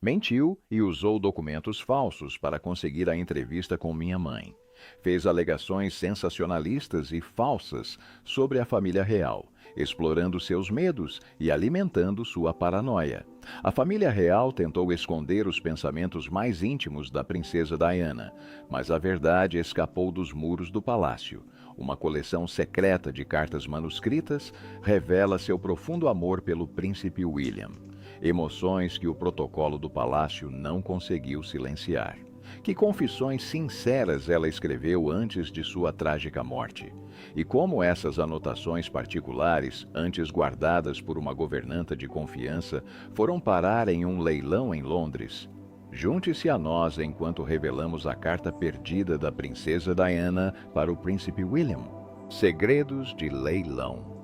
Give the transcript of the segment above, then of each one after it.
Mentiu e usou documentos falsos para conseguir a entrevista com minha mãe. Fez alegações sensacionalistas e falsas sobre a família real, explorando seus medos e alimentando sua paranoia. A família real tentou esconder os pensamentos mais íntimos da princesa Diana, mas a verdade escapou dos muros do palácio. Uma coleção secreta de cartas manuscritas revela seu profundo amor pelo príncipe William. Emoções que o protocolo do palácio não conseguiu silenciar. Que confissões sinceras ela escreveu antes de sua trágica morte. E como essas anotações particulares, antes guardadas por uma governanta de confiança, foram parar em um leilão em Londres. Junte-se a nós enquanto revelamos a carta perdida da princesa Diana para o príncipe William. Segredos de leilão.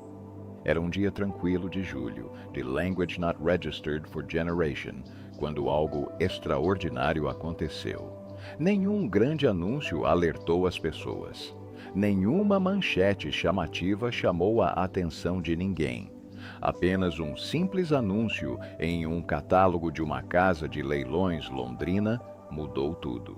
Era um dia tranquilo de julho, de Language Not Registered for Generation, quando algo extraordinário aconteceu. Nenhum grande anúncio alertou as pessoas. Nenhuma manchete chamativa chamou a atenção de ninguém. Apenas um simples anúncio em um catálogo de uma casa de leilões londrina mudou tudo.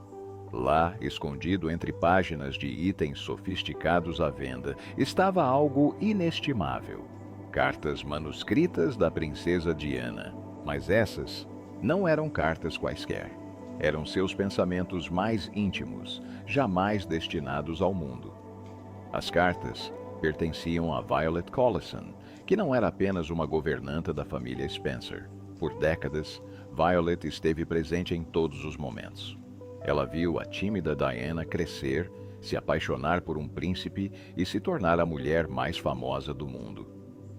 Lá, escondido entre páginas de itens sofisticados à venda, estava algo inestimável. Cartas manuscritas da princesa Diana. Mas essas não eram cartas quaisquer. Eram seus pensamentos mais íntimos, jamais destinados ao mundo. As cartas pertenciam a Violet Collison, que não era apenas uma governanta da família Spencer. Por décadas, Violet esteve presente em todos os momentos. Ela viu a tímida Diana crescer, se apaixonar por um príncipe e se tornar a mulher mais famosa do mundo.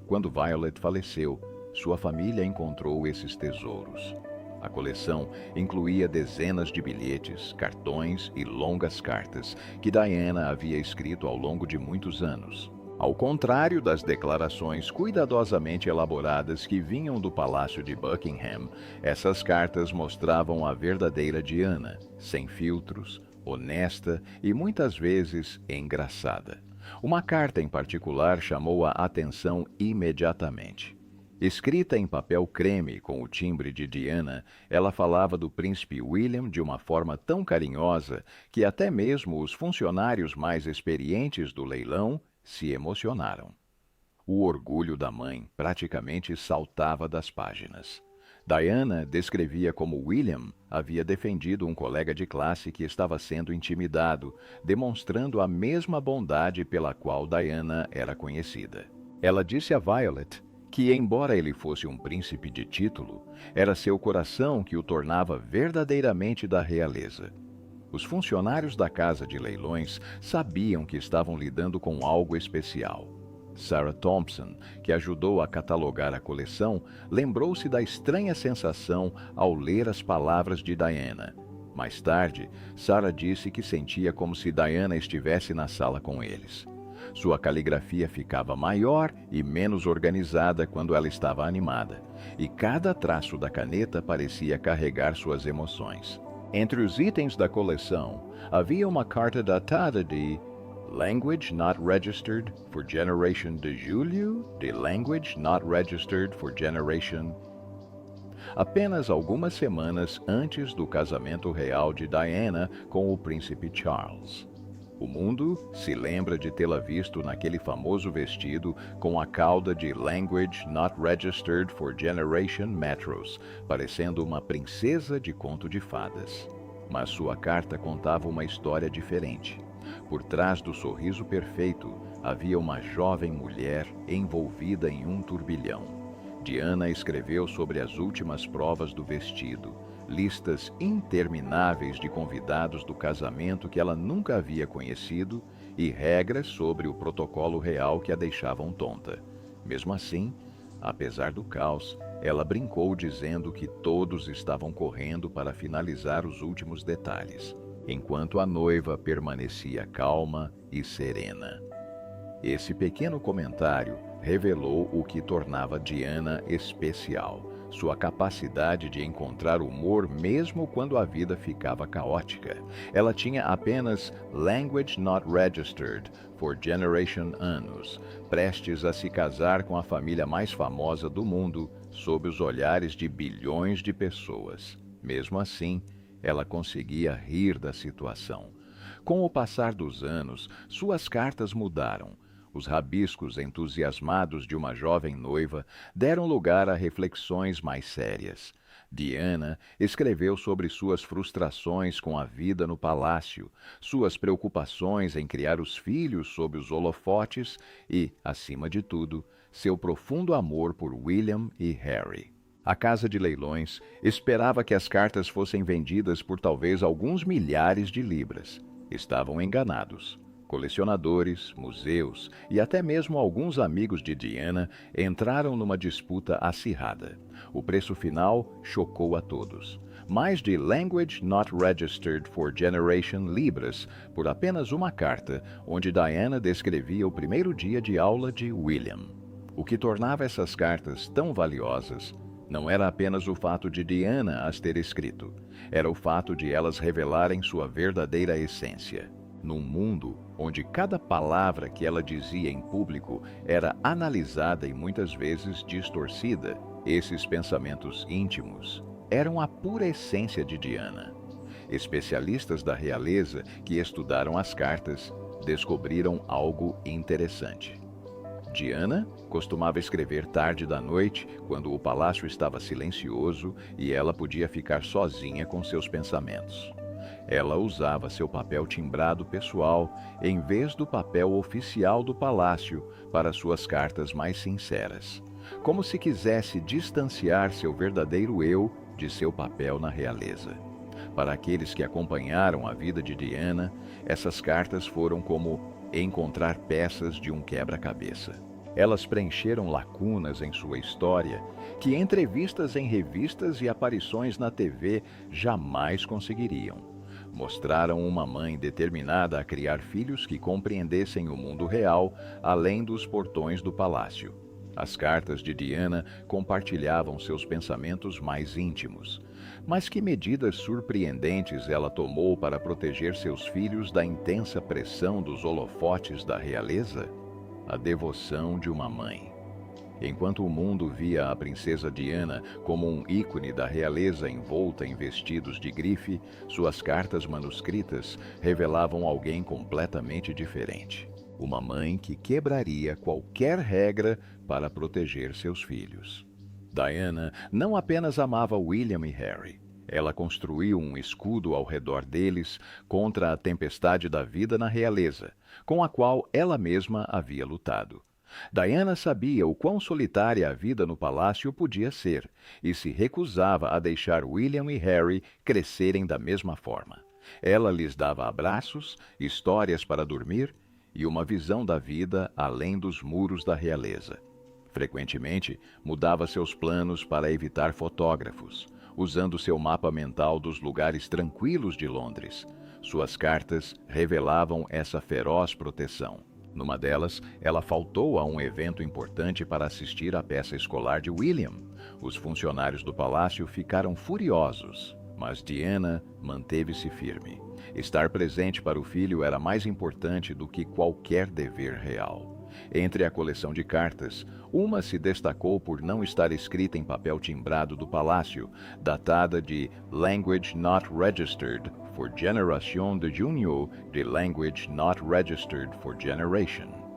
Quando Violet faleceu, sua família encontrou esses tesouros. A coleção incluía dezenas de bilhetes, cartões e longas cartas que Diana havia escrito ao longo de muitos anos. Ao contrário das declarações cuidadosamente elaboradas que vinham do Palácio de Buckingham, essas cartas mostravam a verdadeira Diana, sem filtros, honesta e muitas vezes engraçada. Uma carta em particular chamou a atenção imediatamente. Escrita em papel creme com o timbre de Diana, ela falava do príncipe William de uma forma tão carinhosa que até mesmo os funcionários mais experientes do leilão se emocionaram. O orgulho da mãe praticamente saltava das páginas. Diana descrevia como William havia defendido um colega de classe que estava sendo intimidado, demonstrando a mesma bondade pela qual Diana era conhecida. Ela disse a Violet que, embora ele fosse um príncipe de título, era seu coração que o tornava verdadeiramente da realeza. Os funcionários da casa de leilões sabiam que estavam lidando com algo especial. Sarah Thompson, que ajudou a catalogar a coleção, lembrou-se da estranha sensação ao ler as palavras de Diana. Mais tarde, Sarah disse que sentia como se Diana estivesse na sala com eles. Sua caligrafia ficava maior e menos organizada quando ela estava animada, e cada traço da caneta parecia carregar suas emoções. Entre os itens da coleção, havia uma carta datada de Language Not Registered for Generation de Julho, de Language Not Registered for Generation. Apenas algumas semanas antes do casamento real de Diana com o príncipe Charles. O mundo se lembra de tê-la visto naquele famoso vestido com a cauda de Language Not Registered for Generation Metros, parecendo uma princesa de conto de fadas. Mas sua carta contava uma história diferente. Por trás do sorriso perfeito, havia uma jovem mulher envolvida em um turbilhão. Diana escreveu sobre as últimas provas do vestido, listas intermináveis de convidados do casamento que ela nunca havia conhecido e regras sobre o protocolo real que a deixavam tonta. Mesmo assim, apesar do caos, ela brincou dizendo que todos estavam correndo para finalizar os últimos detalhes, enquanto a noiva permanecia calma e serena. Esse pequeno comentário revelou o que tornava Diana especial, sua capacidade de encontrar humor mesmo quando a vida ficava caótica. Ela tinha apenas Language Not Registered for Generation anos, prestes a se casar com a família mais famosa do mundo, sob os olhares de bilhões de pessoas. Mesmo assim, ela conseguia rir da situação. Com o passar dos anos, suas cartas mudaram. Os rabiscos entusiasmados de uma jovem noiva deram lugar a reflexões mais sérias. Diana escreveu sobre suas frustrações com a vida no palácio, suas preocupações em criar os filhos sob os holofotes e, acima de tudo, seu profundo amor por William e Harry. A casa de leilões esperava que as cartas fossem vendidas por talvez alguns milhares de libras. Estavam enganados. Colecionadores, museus e até mesmo alguns amigos de Diana entraram numa disputa acirrada. O preço final chocou a todos. Mais de Language Not Registered for Generation libras por apenas uma carta, onde Diana descrevia o primeiro dia de aula de William. O que tornava essas cartas tão valiosas não era apenas o fato de Diana as ter escrito, era o fato de elas revelarem sua verdadeira essência. Num mundo onde cada palavra que ela dizia em público era analisada e muitas vezes distorcida, esses pensamentos íntimos eram a pura essência de Diana. Especialistas da realeza que estudaram as cartas descobriram algo interessante. Diana costumava escrever tarde da noite, quando o palácio estava silencioso e ela podia ficar sozinha com seus pensamentos. Ela usava seu papel timbrado pessoal em vez do papel oficial do palácio para suas cartas mais sinceras, como se quisesse distanciar seu verdadeiro eu de seu papel na realeza. Para aqueles que acompanharam a vida de Diana, essas cartas foram como encontrar peças de um quebra-cabeça. Elas preencheram lacunas em sua história que entrevistas em revistas e aparições na TV jamais conseguiriam. Mostraram uma mãe determinada a criar filhos que compreendessem o mundo real, além dos portões do palácio. As cartas de Diana compartilhavam seus pensamentos mais íntimos. Mas que medidas surpreendentes ela tomou para proteger seus filhos da intensa pressão dos holofotes da realeza? A devoção de uma mãe. Enquanto o mundo via a princesa Diana como um ícone da realeza envolta em vestidos de grife, suas cartas manuscritas revelavam alguém completamente diferente. Uma mãe que quebraria qualquer regra para proteger seus filhos. Diana não apenas amava William e Harry. Ela construiu um escudo ao redor deles contra a tempestade da vida na realeza, com a qual ela mesma havia lutado. Diana sabia o quão solitária a vida no palácio podia ser e se recusava a deixar William e Harry crescerem da mesma forma. Ela lhes dava abraços, histórias para dormir e uma visão da vida além dos muros da realeza. Frequentemente, mudava seus planos para evitar fotógrafos, usando seu mapa mental dos lugares tranquilos de Londres. Suas cartas revelavam essa feroz proteção. Numa delas, ela faltou a um evento importante para assistir à peça escolar de William. Os funcionários do palácio ficaram furiosos, mas Diana manteve-se firme. Estar presente para o filho era mais importante do que qualquer dever real. Entre a coleção de cartas, uma se destacou por não estar escrita em papel timbrado do palácio, datada de Language Not Registered for Generation de Junho de Language Not Registered for Generation.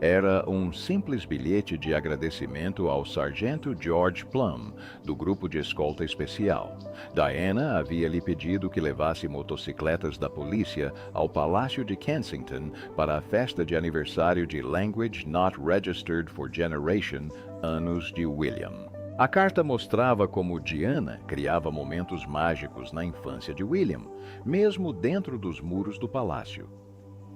Era um simples bilhete de agradecimento ao sargento George Plum, do grupo de escolta especial. Diana havia lhe pedido que levasse motocicletas da polícia ao Palácio de Kensington para a festa de aniversário de Language Not Registered for Generation, anos de William. A carta mostrava como Diana criava momentos mágicos na infância de William, mesmo dentro dos muros do palácio.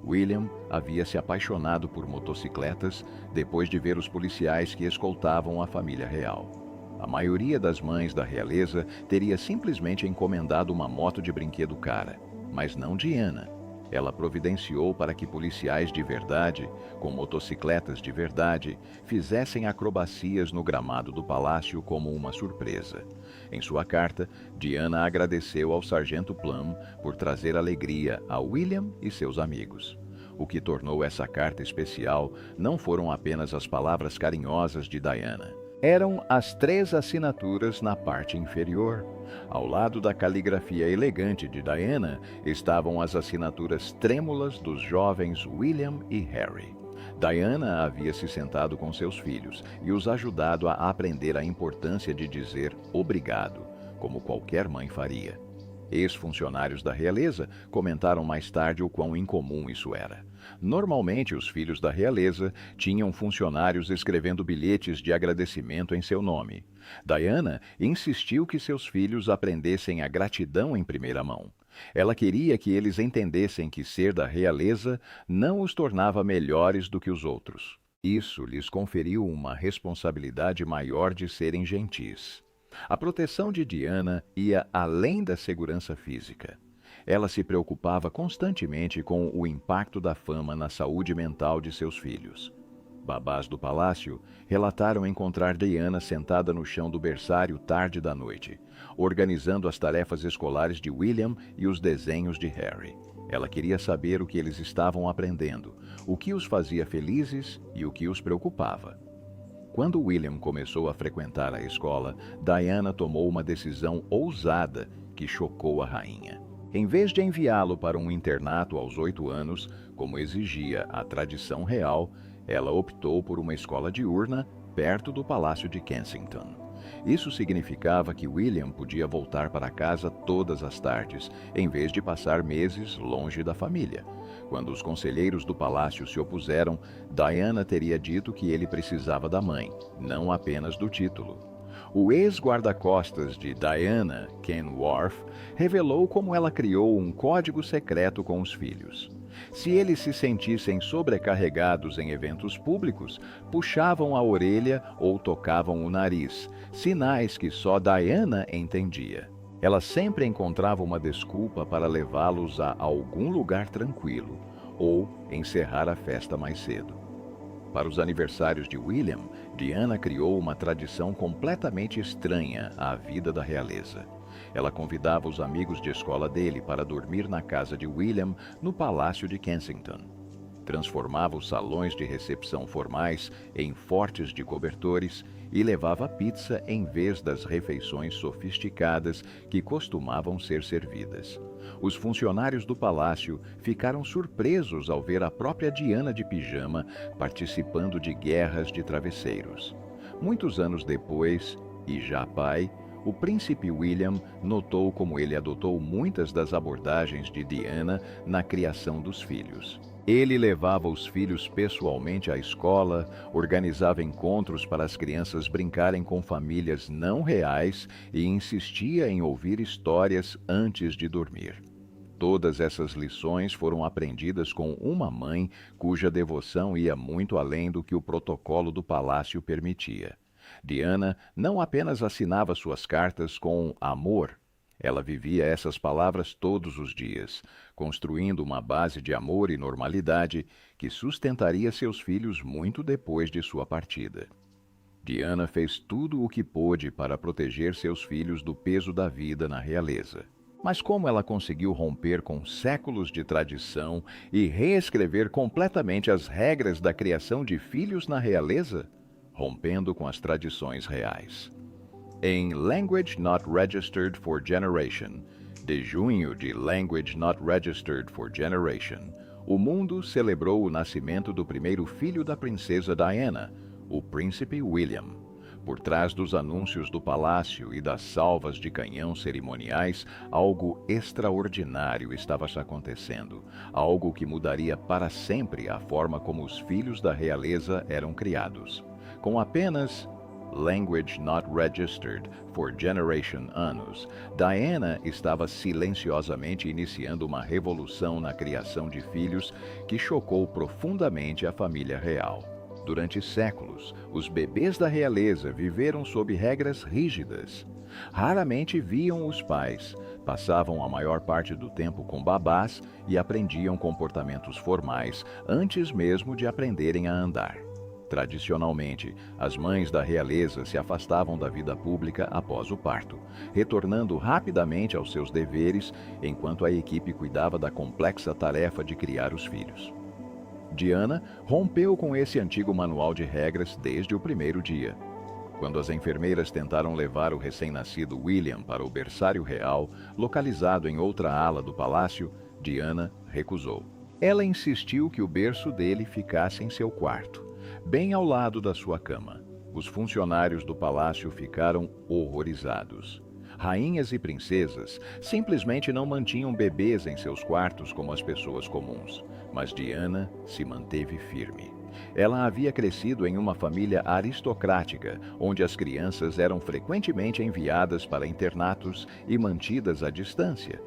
William havia se apaixonado por motocicletas depois de ver os policiais que escoltavam a família real. A maioria das mães da realeza teria simplesmente encomendado uma moto de brinquedo cara, mas não Diana. Ela providenciou para que policiais de verdade, com motocicletas de verdade, fizessem acrobacias no gramado do palácio como uma surpresa. Em sua carta, Diana agradeceu ao sargento Plum por trazer alegria a William e seus amigos. O que tornou essa carta especial não foram apenas as palavras carinhosas de Diana, Eram as 3 assinaturas na parte inferior. Ao lado da caligrafia elegante de Diana estavam as assinaturas trêmulas dos jovens William e Harry. Diana havia se sentado com seus filhos e os ajudado a aprender a importância de dizer obrigado, como qualquer mãe faria. Ex-funcionários da realeza comentaram mais tarde o quão incomum isso era. Normalmente, os filhos da realeza tinham funcionários escrevendo bilhetes de agradecimento em seu nome. Diana insistiu que seus filhos aprendessem a gratidão em primeira mão. Ela queria que eles entendessem que ser da realeza não os tornava melhores do que os outros. Isso lhes conferiu uma responsabilidade maior de serem gentis. A proteção de Diana ia além da segurança física. Ela se preocupava constantemente com o impacto da fama na saúde mental de seus filhos. Babás do palácio relataram encontrar Diana sentada no chão do berçário tarde da noite, organizando as tarefas escolares de William e os desenhos de Harry. Ela queria saber o que eles estavam aprendendo, o que os fazia felizes e o que os preocupava. Quando William começou a frequentar a escola, Diana tomou uma decisão ousada que chocou a rainha. Em vez de enviá-lo para um internato aos 8 anos, como exigia a tradição real, ela optou por uma escola diurna perto do Palácio de Kensington. Isso significava que William podia voltar para casa todas as tardes, em vez de passar meses longe da família. Quando os conselheiros do palácio se opuseram, Diana teria dito que ele precisava da mãe, não apenas do título. O ex-guarda-costas de Diana, Ken Worth, revelou como ela criou um código secreto com os filhos. Se eles se sentissem sobrecarregados em eventos públicos, puxavam a orelha ou tocavam o nariz, sinais que só Diana entendia. Ela sempre encontrava uma desculpa para levá-los a algum lugar tranquilo ou encerrar a festa mais cedo. Para os aniversários de William, Diana criou uma tradição completamente estranha à vida da realeza. Ela convidava os amigos de escola dele para dormir na casa de William, no Palácio de Kensington. Transformava os salões de recepção formais em fortes de cobertores e levava pizza em vez das refeições sofisticadas que costumavam ser servidas. Os funcionários do palácio ficaram surpresos ao ver a própria Diana de pijama participando de guerras de travesseiros. Muitos anos depois, e já pai, o príncipe William notou como ele adotou muitas das abordagens de Diana na criação dos filhos. Ele levava os filhos pessoalmente à escola, organizava encontros para as crianças brincarem com famílias não reais e insistia em ouvir histórias antes de dormir. Todas essas lições foram aprendidas com uma mãe cuja devoção ia muito além do que o protocolo do palácio permitia. Diana não apenas assinava suas cartas com amor, ela vivia essas palavras todos os dias, construindo uma base de amor e normalidade que sustentaria seus filhos muito depois de sua partida. Diana fez tudo o que pôde para proteger seus filhos do peso da vida na realeza. Mas como ela conseguiu romper com séculos de tradição e reescrever completamente as regras da criação de filhos na realeza? Rompendo com as tradições reais. Em Language Not Registered for Generation, de junho de Language Not Registered for Generation, o mundo celebrou o nascimento do primeiro filho da princesa Diana, o príncipe William. Por trás dos anúncios do palácio e das salvas de canhão cerimoniais, algo extraordinário estava acontecendo, algo que mudaria para sempre a forma como os filhos da realeza eram criados. Com apenas Language Not Registered for Generation anos, Diana estava silenciosamente iniciando uma revolução na criação de filhos que chocou profundamente a família real. Durante séculos, os bebês da realeza viveram sob regras rígidas. Raramente viam os pais, passavam a maior parte do tempo com babás e aprendiam comportamentos formais antes mesmo de aprenderem a andar. Tradicionalmente, as mães da realeza se afastavam da vida pública após o parto, retornando rapidamente aos seus deveres enquanto a equipe cuidava da complexa tarefa de criar os filhos. Diana rompeu com esse antigo manual de regras desde o primeiro dia. Quando as enfermeiras tentaram levar o recém-nascido William para o berçário real, localizado em outra ala do palácio, Diana recusou. Ela insistiu que o berço dele ficasse em seu quarto, bem ao lado da sua cama. Os funcionários do palácio ficaram horrorizados. Rainhas e princesas simplesmente não mantinham bebês em seus quartos como as pessoas comuns, mas Diana se manteve firme. Ela havia crescido em uma família aristocrática, onde as crianças eram frequentemente enviadas para internatos e mantidas à distância.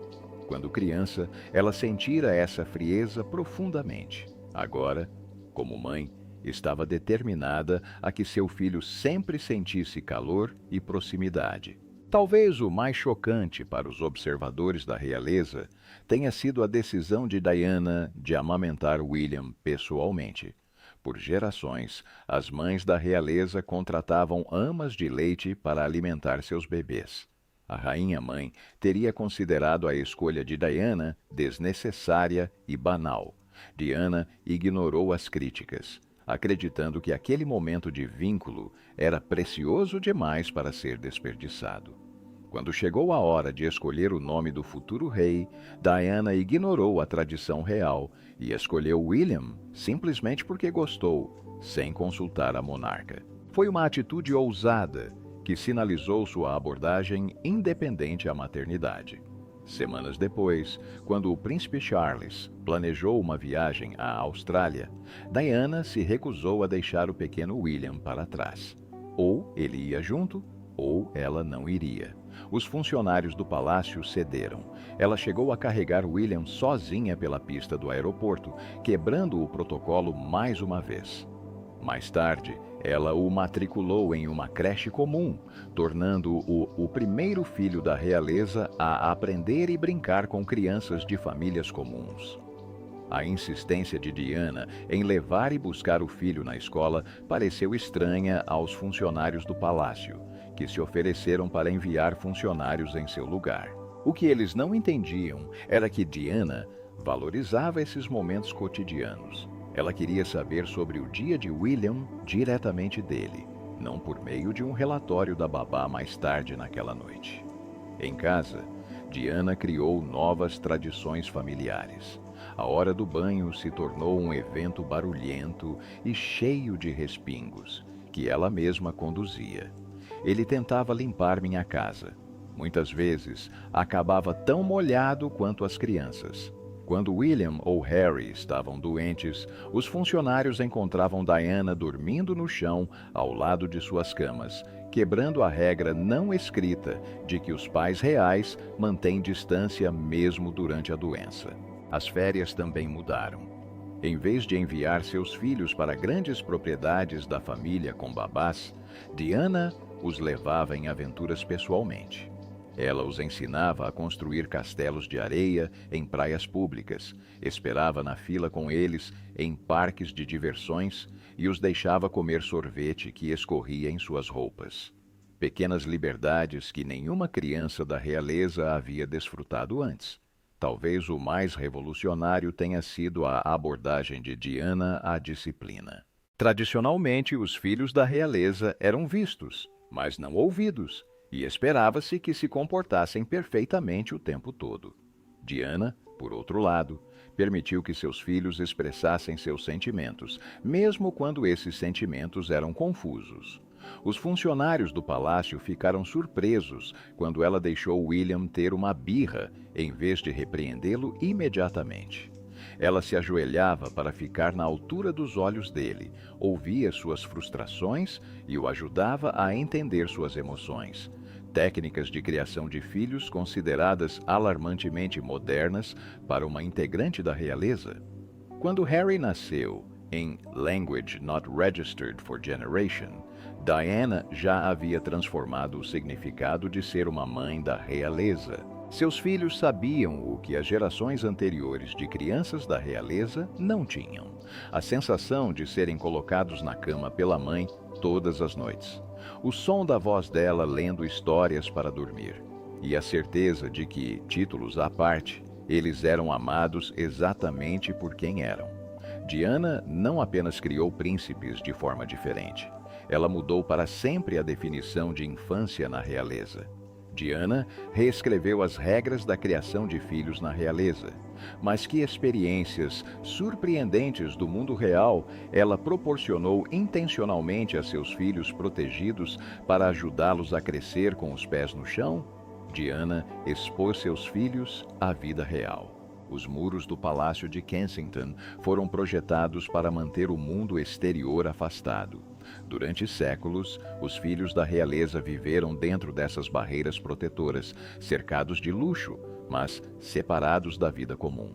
Quando criança, ela sentira essa frieza profundamente. Agora, como mãe, estava determinada a que seu filho sempre sentisse calor e proximidade. Talvez o mais chocante para os observadores da realeza tenha sido a decisão de Diana de amamentar William pessoalmente. Por gerações, as mães da realeza contratavam amas de leite para alimentar seus bebês. A rainha-mãe teria considerado a escolha de Diana desnecessária e banal. Diana ignorou as críticas, acreditando que aquele momento de vínculo era precioso demais para ser desperdiçado. Quando chegou a hora de escolher o nome do futuro rei, Diana ignorou a tradição real e escolheu William simplesmente porque gostou, sem consultar a monarca. Foi uma atitude ousada que sinalizou sua abordagem independente à maternidade. Semanas depois, quando o príncipe Charles planejou uma viagem à Austrália, Diana se recusou a deixar o pequeno William para trás. Ou ele ia junto, ou ela não iria. Os funcionários do palácio cederam. Ela chegou a carregar William sozinha pela pista do aeroporto, quebrando o protocolo mais uma vez. Mais tarde, ela o matriculou em uma creche comum, tornando-o o primeiro filho da realeza a aprender e brincar com crianças de famílias comuns. A insistência de Diana em levar e buscar o filho na escola pareceu estranha aos funcionários do palácio, que se ofereceram para enviar funcionários em seu lugar. O que eles não entendiam era que Diana valorizava esses momentos cotidianos. Ela queria saber sobre o dia de William diretamente dele, não por meio de um relatório da babá mais tarde naquela noite. Em casa, Diana criou novas tradições familiares. A hora do banho se tornou um evento barulhento e cheio de respingos, que ela mesma conduzia. Ele tentava limpar minha casa. Muitas vezes, acabava tão molhado quanto as crianças. Quando William ou Harry estavam doentes, os funcionários encontravam Diana dormindo no chão ao lado de suas camas, quebrando a regra não escrita de que os pais reais mantêm distância mesmo durante a doença. As férias também mudaram. Em vez de enviar seus filhos para grandes propriedades da família com babás, Diana os levava em aventuras pessoalmente. Ela os ensinava a construir castelos de areia em praias públicas, esperava na fila com eles em parques de diversões e os deixava comer sorvete que escorria em suas roupas. Pequenas liberdades que nenhuma criança da realeza havia desfrutado antes. Talvez o mais revolucionário tenha sido a abordagem de Diana à disciplina. Tradicionalmente, os filhos da realeza eram vistos, mas não ouvidos, e esperava-se que se comportassem perfeitamente o tempo todo. Diana, por outro lado, permitiu que seus filhos expressassem seus sentimentos, mesmo quando esses sentimentos eram confusos. Os funcionários do palácio ficaram surpresos quando ela deixou William ter uma birra, em vez de repreendê-lo imediatamente. Ela se ajoelhava para ficar na altura dos olhos dele, ouvia suas frustrações e o ajudava a entender suas emoções. Técnicas de criação de filhos consideradas alarmantemente modernas para uma integrante da realeza. Quando Harry nasceu, em Language Not Registered for Generation, Diana já havia transformado o significado de ser uma mãe da realeza. Seus filhos sabiam o que as gerações anteriores de crianças da realeza não tinham: a sensação de serem colocados na cama pela mãe todas as noites, o som da voz dela lendo histórias para dormir, e a certeza de que, títulos à parte, eles eram amados exatamente por quem eram. Diana não apenas criou príncipes de forma diferente, ela mudou para sempre a definição de infância na realeza. Diana reescreveu as regras da criação de filhos na realeza. Mas que experiências surpreendentes do mundo real ela proporcionou intencionalmente a seus filhos protegidos para ajudá-los a crescer com os pés no chão? Diana expôs seus filhos à vida real. Os muros do Palácio de Kensington foram projetados para manter o mundo exterior afastado. Durante séculos, os filhos da realeza viveram dentro dessas barreiras protetoras, cercados de luxo, mas separados da vida comum.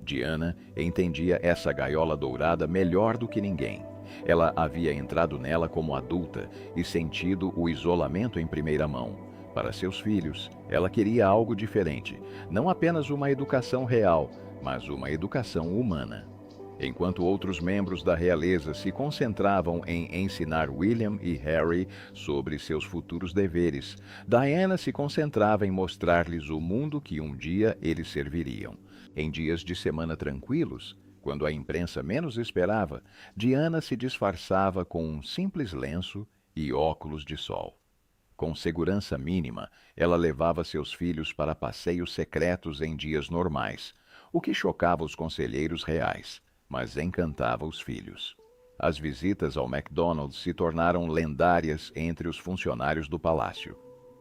Diana entendia essa gaiola dourada melhor do que ninguém. Ela havia entrado nela como adulta e sentido o isolamento em primeira mão. Para seus filhos, ela queria algo diferente, não apenas uma educação real, mas uma educação humana. Enquanto outros membros da realeza se concentravam em ensinar William e Harry sobre seus futuros deveres, Diana se concentrava em mostrar-lhes o mundo que um dia eles serviriam. Em dias de semana tranquilos, quando a imprensa menos esperava, Diana se disfarçava com um simples lenço e óculos de sol. Com segurança mínima, ela levava seus filhos para passeios secretos em dias normais, o que chocava os conselheiros reais, mas encantava os filhos. As visitas ao McDonald's se tornaram lendárias entre os funcionários do palácio.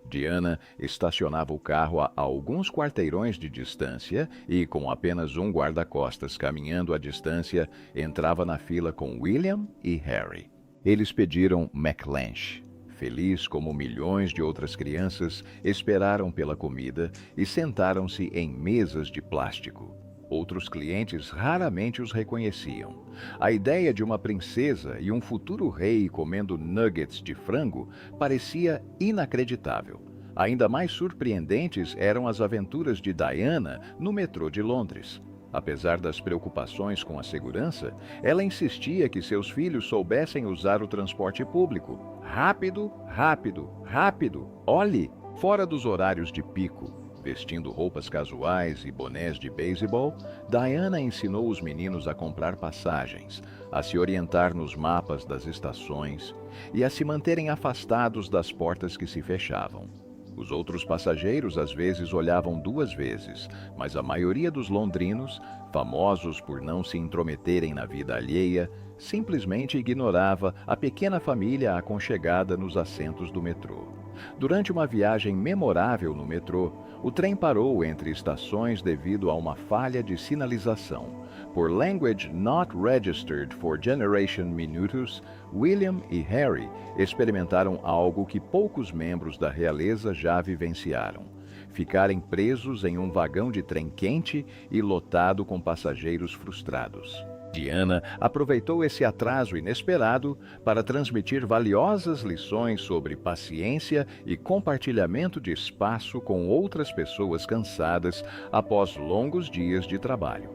Diana estacionava o carro a alguns quarteirões de distância e, com apenas um guarda-costas caminhando à distância, entrava na fila com William e Harry. Eles pediram McLanche. Feliz como milhões de outras crianças, esperaram pela comida e sentaram-se em mesas de plástico. Outros clientes raramente os reconheciam. A ideia de uma princesa e um futuro rei comendo nuggets de frango parecia inacreditável. Ainda mais surpreendentes eram as aventuras de Diana no metrô de Londres. Apesar das preocupações com a segurança, ela insistia que seus filhos soubessem usar o transporte público. Rápido, rápido, rápido! Olhe! Fora dos horários de pico, vestindo roupas casuais e bonés de beisebol, Diana ensinou os meninos a comprar passagens, a se orientar nos mapas das estações e a se manterem afastados das portas que se fechavam. Os outros passageiros às vezes olhavam duas vezes, mas a maioria dos londrinos, famosos por não se intrometerem na vida alheia, simplesmente ignorava a pequena família aconchegada nos assentos do metrô. Durante uma viagem memorável no metrô, o trem parou entre estações devido a uma falha de sinalização. Por Language Not Registered for Generation Minutus, William e Harry experimentaram algo que poucos membros da realeza já vivenciaram: ficarem presos em um vagão de trem quente e lotado com passageiros frustrados. Diana aproveitou esse atraso inesperado para transmitir valiosas lições sobre paciência e compartilhamento de espaço com outras pessoas cansadas após longos dias de trabalho.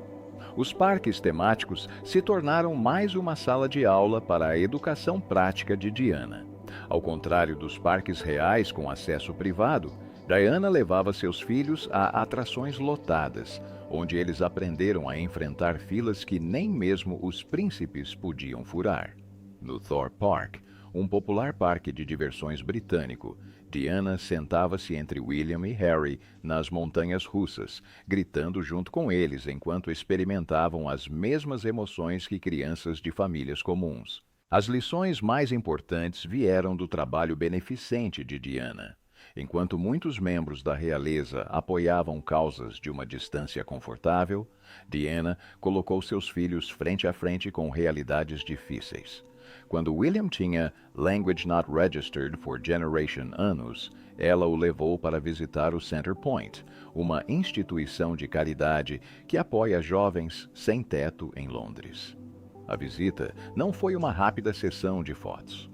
Os parques temáticos se tornaram mais uma sala de aula para a educação prática de Diana. Ao contrário dos parques reais com acesso privado, Diana levava seus filhos a atrações lotadas, onde eles aprenderam a enfrentar filas que nem mesmo os príncipes podiam furar. No Thorpe Park, um popular parque de diversões britânico, Diana sentava-se entre William e Harry nas montanhas russas, gritando junto com eles enquanto experimentavam as mesmas emoções que crianças de famílias comuns. As lições mais importantes vieram do trabalho beneficente de Diana. Enquanto muitos membros da realeza apoiavam causas de uma distância confortável, Diana colocou seus filhos frente a frente com realidades difíceis. Quando William tinha Language Not Registered for Generation anos, ela o levou para visitar o Center Point, uma instituição de caridade que apoia jovens sem teto em Londres. A visita não foi uma rápida sessão de fotos.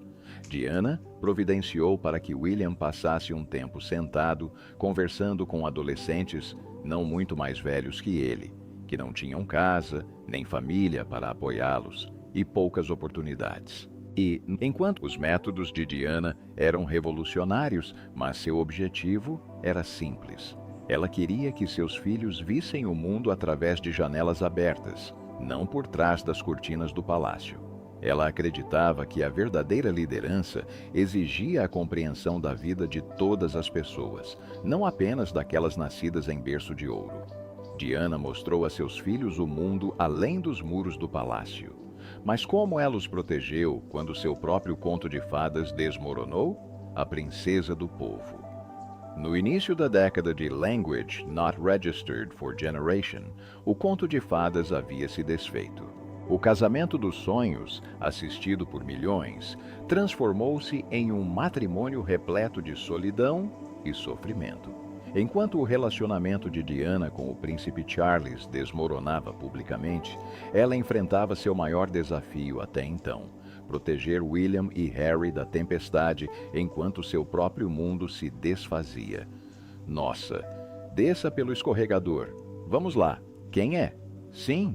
Diana providenciou para que William passasse um tempo sentado, conversando com adolescentes não muito mais velhos que ele, que não tinham casa, nem família para apoiá-los e poucas oportunidades. E, enquanto os métodos de Diana eram revolucionários, mas seu objetivo era simples. Ela queria que seus filhos vissem o mundo através de janelas abertas, não por trás das cortinas do palácio. Ela acreditava que a verdadeira liderança exigia a compreensão da vida de todas as pessoas, não apenas daquelas nascidas em berço de ouro. Diana mostrou a seus filhos o mundo além dos muros do palácio. Mas como ela os protegeu quando seu próprio conto de fadas desmoronou? A princesa do povo. No início da década de Language Not Registered for Generation, o conto de fadas havia se desfeito. O casamento dos sonhos, assistido por milhões, transformou-se em um matrimônio repleto de solidão e sofrimento. Enquanto o relacionamento de Diana com o príncipe Charles desmoronava publicamente, ela enfrentava seu maior desafio até então: proteger William e Harry da tempestade enquanto seu próprio mundo se desfazia. Nossa, desça pelo escorregador. Vamos lá. Quem é? Sim.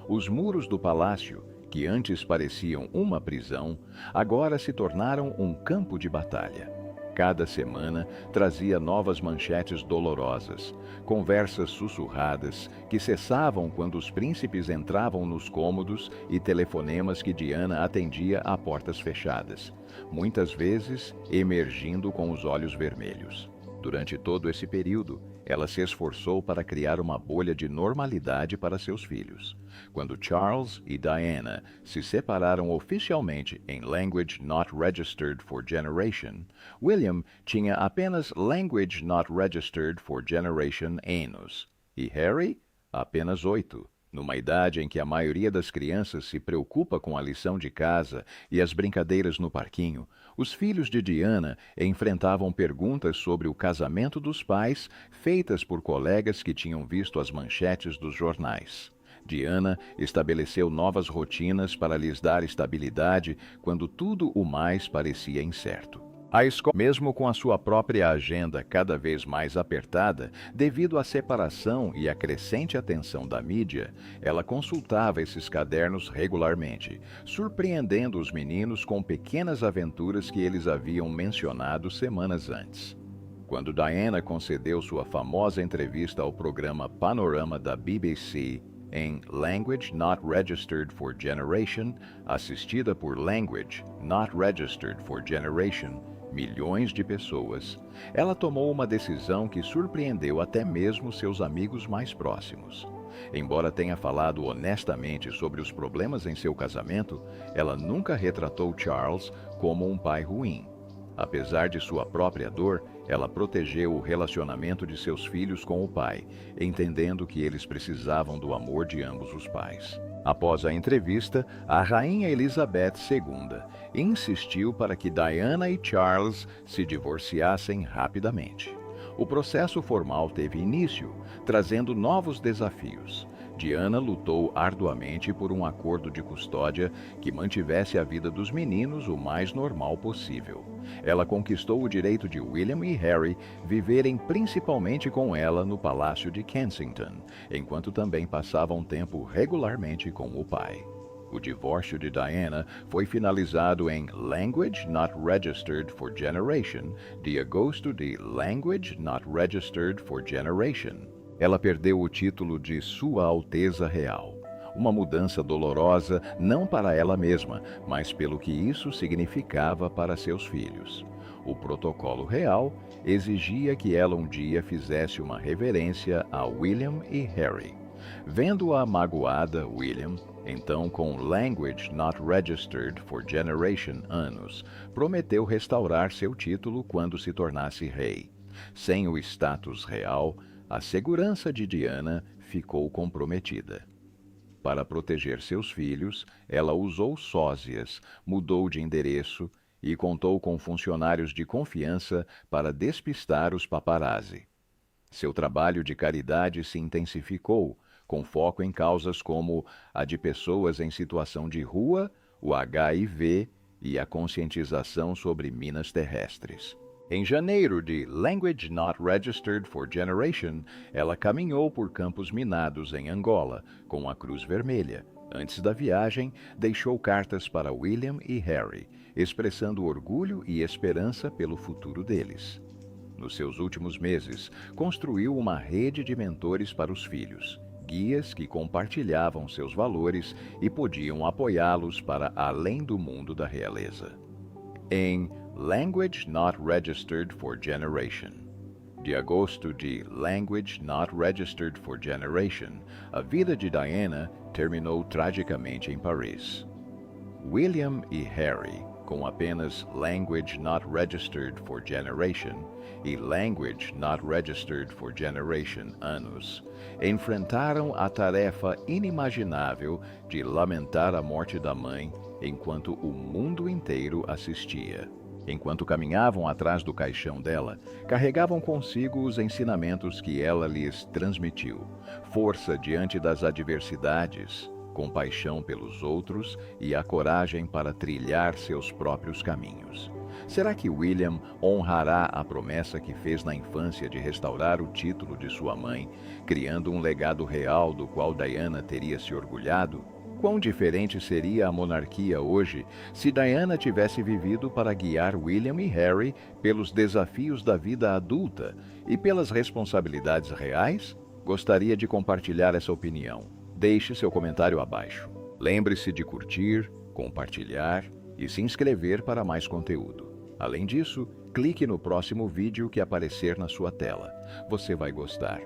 Os muros do palácio, que antes pareciam uma prisão, agora se tornaram um campo de batalha. Cada semana trazia novas manchetes dolorosas, conversas sussurradas que cessavam quando os príncipes entravam nos cômodos e telefonemas que Diana atendia a portas fechadas, muitas vezes emergindo com os olhos vermelhos. Durante todo esse período, ela se esforçou para criar uma bolha de normalidade para seus filhos. Quando Charles e Diana se separaram oficialmente em Language Not Registered for Generation, William tinha apenas Language Not Registered for Generation anos e Harry apenas 8. Numa idade em que a maioria das crianças se preocupa com a lição de casa e as brincadeiras no parquinho, os filhos de Diana enfrentavam perguntas sobre o casamento dos pais feitas por colegas que tinham visto as manchetes dos jornais. Diana estabeleceu novas rotinas para lhes dar estabilidade quando tudo o mais parecia incerto. A escola, mesmo com a sua própria agenda cada vez mais apertada, devido à separação e à crescente atenção da mídia, ela consultava esses cadernos regularmente, surpreendendo os meninos com pequenas aventuras que eles haviam mencionado semanas antes. Quando Diana concedeu sua famosa entrevista ao programa Panorama da BBC, em Language Not Registered for Generation, assistida por Language Not Registered for Generation, milhões de pessoas, ela tomou uma decisão que surpreendeu até mesmo seus amigos mais próximos. Embora tenha falado honestamente sobre os problemas em seu casamento, ela nunca retratou Charles como um pai ruim. Apesar de sua própria dor, ela protegeu o relacionamento de seus filhos com o pai, entendendo que eles precisavam do amor de ambos os pais. Após a entrevista, a rainha Elizabeth II insistiu para que Diana e Charles se divorciassem rapidamente. O processo formal teve início, trazendo novos desafios. Diana lutou arduamente por um acordo de custódia que mantivesse a vida dos meninos o mais normal possível. Ela conquistou o direito de William e Harry viverem principalmente com ela no Palácio de Kensington, enquanto também passavam tempo regularmente com o pai. O divórcio de Diana foi finalizado em Language Not Registered for Generation, de agosto de Language Not Registered for Generation. Ela perdeu o título de Sua Alteza Real. Uma mudança dolorosa não para ela mesma, mas pelo que isso significava para seus filhos. O protocolo real exigia que ela um dia fizesse uma reverência a William e Harry. Vendo-a magoada, William, então com Language Not Registered for Generation anos, prometeu restaurar seu título quando se tornasse rei. Sem o status real, a segurança de Diana ficou comprometida. Para proteger seus filhos, ela usou sósias, mudou de endereço e contou com funcionários de confiança para despistar os paparazzi. Seu trabalho de caridade se intensificou, com foco em causas como a de pessoas em situação de rua, o HIV e a conscientização sobre minas terrestres. Em janeiro de Language Not Registered for Generation, ela caminhou por campos minados em Angola, com a Cruz Vermelha. Antes da viagem, deixou cartas para William e Harry, expressando orgulho e esperança pelo futuro deles. Nos seus últimos meses, construiu uma rede de mentores para os filhos. guias que compartilhavam seus valores e podiam apoiá-los para além do mundo da realeza. Em Language Not Registered for Generation, de agosto de Language Not Registered for Generation, a vida de Diana terminou tragicamente em Paris. William e Harry, com apenas Language Not Registered for Generation e Language Not Registered for Generation anos, enfrentaram a tarefa inimaginável de lamentar a morte da mãe enquanto o mundo inteiro assistia. Enquanto caminhavam atrás do caixão dela, carregavam consigo os ensinamentos que ela lhes transmitiu: força diante das adversidades, compaixão pelos outros e a coragem para trilhar seus próprios caminhos. Será que William honrará a promessa que fez na infância de restaurar o título de sua mãe, criando um legado real do qual Diana teria se orgulhado? Quão diferente seria a monarquia hoje se Diana tivesse vivido para guiar William e Harry pelos desafios da vida adulta e pelas responsabilidades reais? Gostaria de compartilhar essa opinião. Deixe seu comentário abaixo. Lembre-se de curtir, compartilhar e se inscrever para mais conteúdo. Além disso, clique no próximo vídeo que aparecer na sua tela. Você vai gostar.